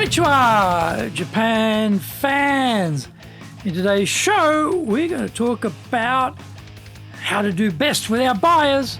Konnichiwa, Japan fans. In today's show, we're going to talk about how to do best with our buyers.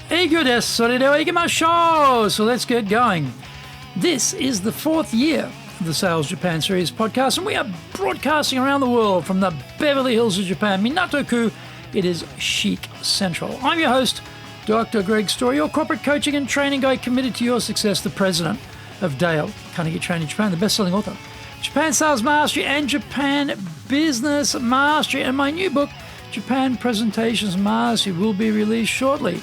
Eigo desu. それでは行きましょう. So let's get going. This is the fourth year of the Sales Japan Series podcast, and we are broadcasting around the world from the Beverly Hills of Japan, Minato-ku. It is Chic Central. I'm your host, Dr. Greg Story, your corporate coaching and training guide committed to your success, the president of Dale Carnegie Training Japan, the best-selling author, Japan Sales Mastery and Japan Business Mastery, and my new book, Japan Presentations Mastery, will be released shortly.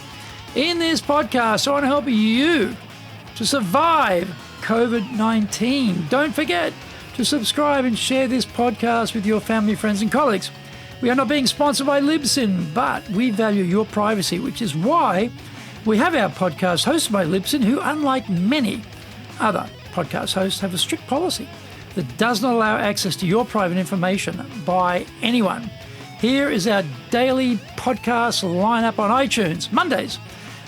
In this podcast, I want to help you to survive COVID-19. Don't forget to subscribe and share this podcast with your family, friends, and colleagues. We are not being sponsored by Libsyn, but we value your privacy, which is why we have our podcast hosted by Libsyn, who, unlike many other podcast hosts, have a strict policy that does not allow access to your private information by anyone. Here is our daily podcast lineup on iTunes. Mondays,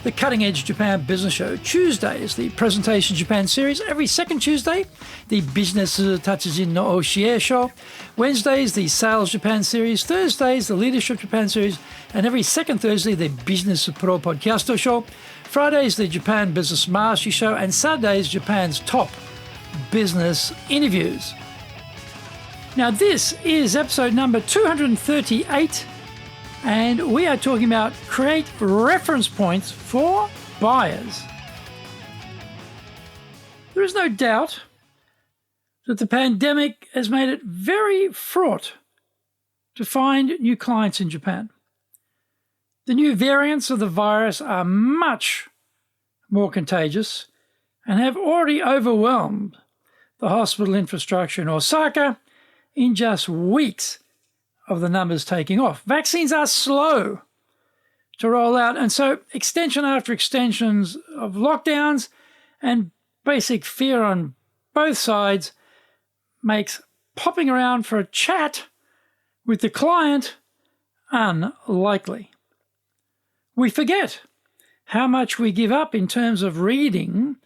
the Cutting Edge Japan Business Show. Tuesdays, the Presentation Japan Series. Every second Tuesday, the Business Tatsujin no Oshie Show. Wednesdays, the Sales Japan Series. Thursdays, the Leadership Japan Series. And every second Thursday, the Business Pro Podcast Show. Fridays, the Japan Business Mastery Show. And Saturdays, Japan's top business interviews. Now, this is episode number 238. And we are talking about create reference points for buyers. There is no doubt that the pandemic has made it very fraught to find new clients in Japan. The new variants of the virus are much more contagious and have already overwhelmed the hospital infrastructure in Osaka in just weeks of the numbers taking off. Vaccines are slow to roll out, and so extension after extensions of lockdowns and basic fear on both sides makes popping around for a chat with the client unlikely. We forget how much we give up in terms of reading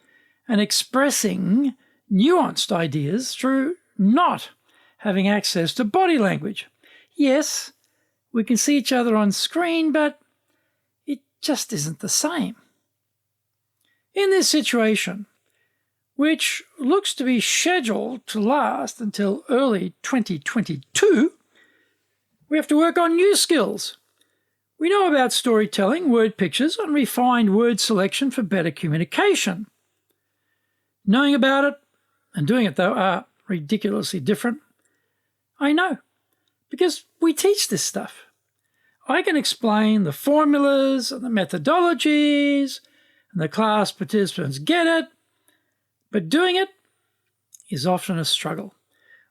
and expressing nuanced ideas through not having access to body language. Yes, we can see each other on screen, but it just isn't the same. In this situation, which looks to be scheduled to last until early 2022, we have to work on new skills. We know about storytelling, word pictures, and refined word selection for better communication. Knowing about it and doing it, though, are ridiculously different. I know, because we teach this stuff. I can explain the formulas and the methodologies, and the class participants get it, but doing it is often a struggle.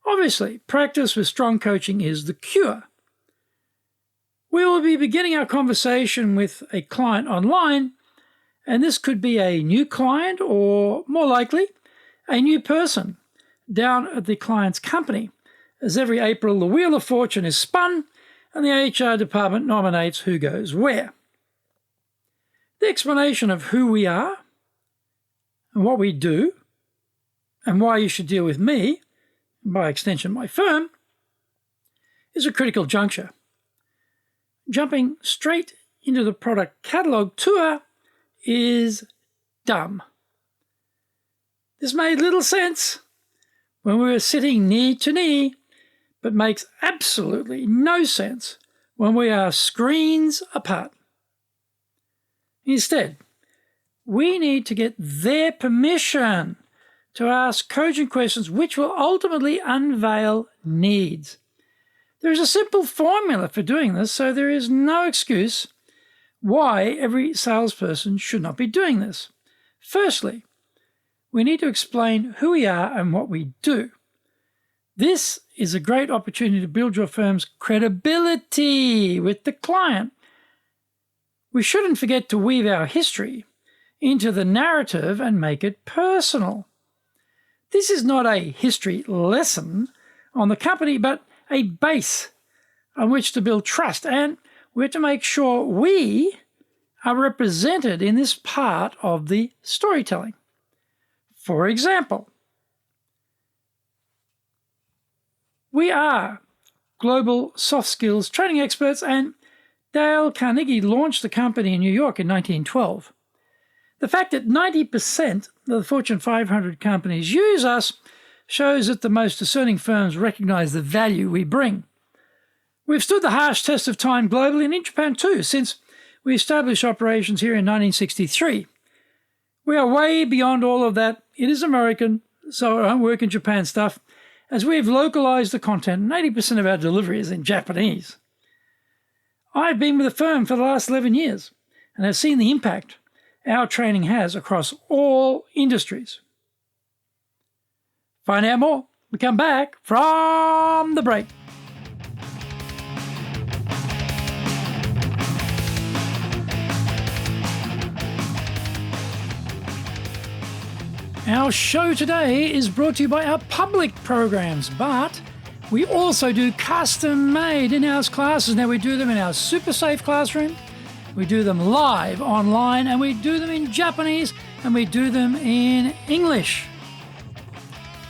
Obviously, practice with strong coaching is the cure. We will be beginning our conversation with a client online, and this could be a new client or, more likely, a new person down at the client's company. As every April, the Wheel of Fortune is spun and the HR department nominates who goes where. The explanation of who we are and what we do and why you should deal with me, and by extension my firm, is a critical juncture. Jumping straight into the product catalogue tour is dumb. This made little sense when we were sitting knee to knee, but makes absolutely no sense when we are screens apart. Instead, we need to get their permission to ask coaching questions which will ultimately unveil needs. There is a simple formula for doing this, so there is no excuse why every salesperson should not be doing this. Firstly, we need to explain who we are and what we do. This is a great opportunity to build your firm's credibility with the client. We shouldn't forget to weave our history into the narrative and make it personal. This is not a history lesson on the company, but a base on which to build trust, and we have to make sure we are represented in this part of the storytelling. For example, we are global soft skills training experts, and Dale Carnegie launched the company in New York in 1912. The fact that 90% of the Fortune 500 companies use us shows that the most discerning firms recognize the value we bring. We've stood the harsh test of time globally and in Japan too, since we established operations here in 1963. We are way beyond all of that. It is American, so I don't work in Japan stuff, as we have localized the content, and 80% of our delivery is in Japanese. I've been with the firm for the last 11 years and have seen the impact our training has across all industries. Find out more. We come back from the break. Our show today is brought to you by our public programs, but we also do custom-made in-house classes. Now, we do them in our super safe classroom, we do them live online, and we do them in Japanese, and we do them in English.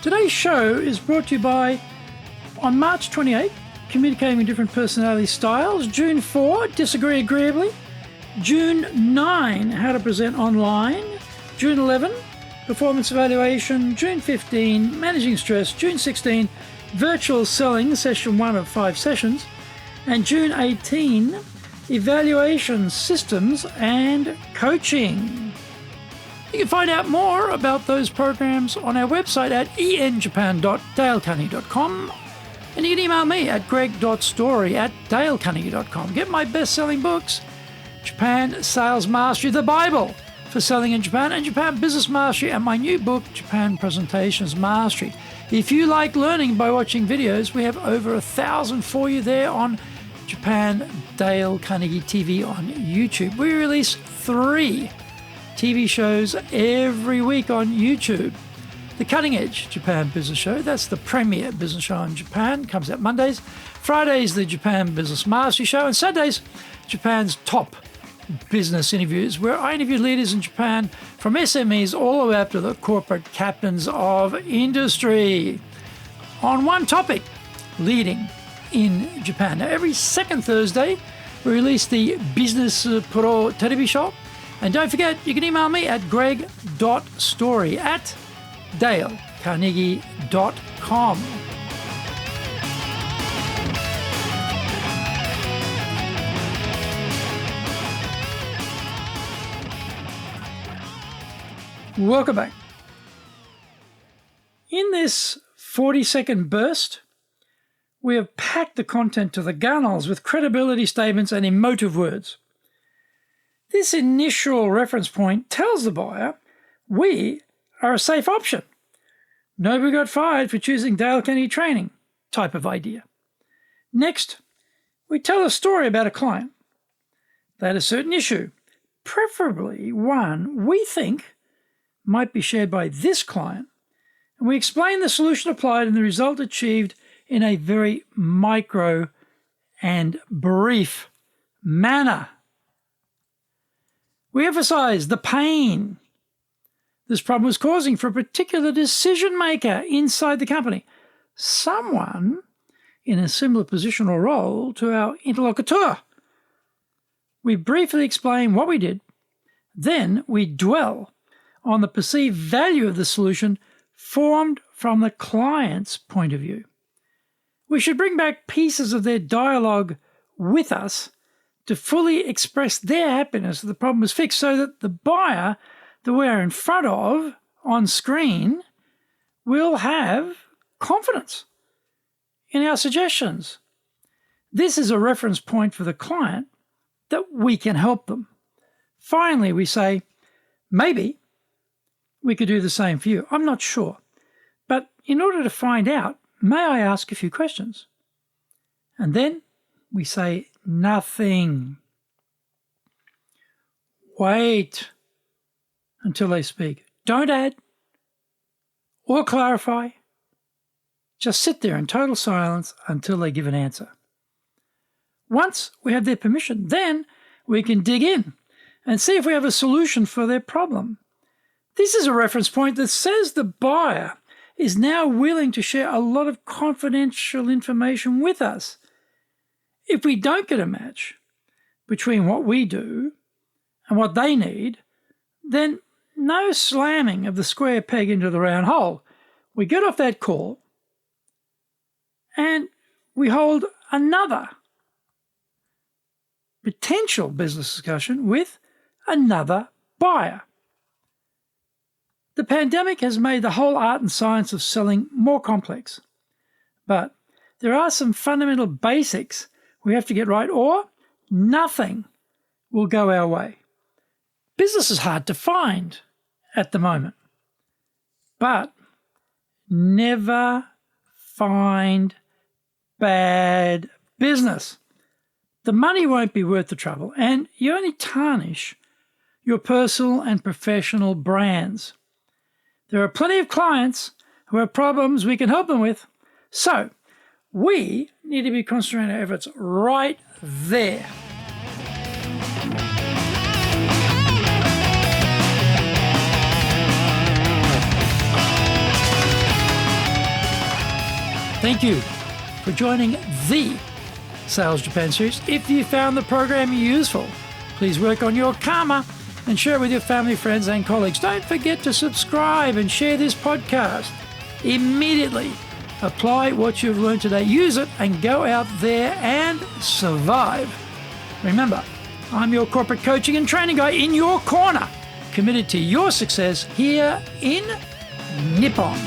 Today's show is brought to you by, on March 28, Communicating with Different Personality Styles, June 4, Disagree Agreeably, June 9, How to Present Online, June 11, Performance Evaluation, June 15, Managing Stress, June 16, Virtual Selling, Session 1 of 5 sessions, and June 18, Evaluation Systems and Coaching. You can find out more about those programs on our website at enjapan.dalecarnegie.com, and you can email me at greg.story@dalecarnegie.com. Get my best-selling books, Japan Sales Mastery, the Bible for selling in Japan, and Japan Business Mastery, and my new book, Japan Presentations Mastery. If you like learning by watching videos, we have over 1,000 for you there on Japan Dale Carnegie TV on YouTube. We release 3 TV shows every week on YouTube. The Cutting Edge Japan Business Show, that's the premier business show in Japan, comes out Mondays. Fridays, the Japan Business Mastery Show, and Saturdays, Japan's top business interviews, where I interview leaders in Japan from SMEs all the way up to the corporate captains of industry on one topic, leading in Japan. Now, every second Thursday, we release the Business Pro Television Show. And don't forget, you can email me at greg.story@dalecarnegie.com. Welcome back. In this 40-second burst, we have packed the content to the gunnels with credibility statements and emotive words. This initial reference point tells the buyer we are a safe option. Nobody got fired for choosing Dale Carnegie training type of idea. Next, we tell a story about a client. They had a certain issue, preferably one we think might be shared by this client, and we explain the solution applied and the result achieved in a very micro and brief manner. We emphasize the pain this problem was causing for a particular decision maker inside the company, someone in a similar position or role to our interlocutor. We briefly explain what we did, then we dwell on the perceived value of the solution formed from the client's point of view. We should bring back pieces of their dialogue with us to fully express their happiness that the problem was fixed, so that the buyer that we are in front of on screen will have confidence in our suggestions. This is a reference point for the client that we can help them. Finally, we say, maybe we could do the same for you. I'm not sure. But in order to find out, may I ask a few questions? And then we say nothing. Wait until they speak. Don't add or clarify. Just sit there in total silence until they give an answer. Once we have their permission, then we can dig in and see if we have a solution for their problem. This is a reference point that says the buyer is now willing to share a lot of confidential information with us. If we don't get a match between what we do and what they need, then no slamming of the square peg into the round hole. We get off that call and we hold another potential business discussion with another buyer. The pandemic has made the whole art and science of selling more complex, but there are some fundamental basics we have to get right, or nothing will go our way. Business is hard to find at the moment, but never find bad business. The money won't be worth the trouble, and you only tarnish your personal and professional brands. There are plenty of clients who have problems we can help them with, so we need to be concentrating our efforts right there. Thank you for joining the Sales Japan series. If you found the program useful, please work on your karma and share it with your family, friends, and colleagues. Don't forget to subscribe and share this podcast. Immediately apply what you've learned today. Use it and go out there and survive. Remember, I'm your corporate coaching and training guy in your corner, committed to your success here in Nippon.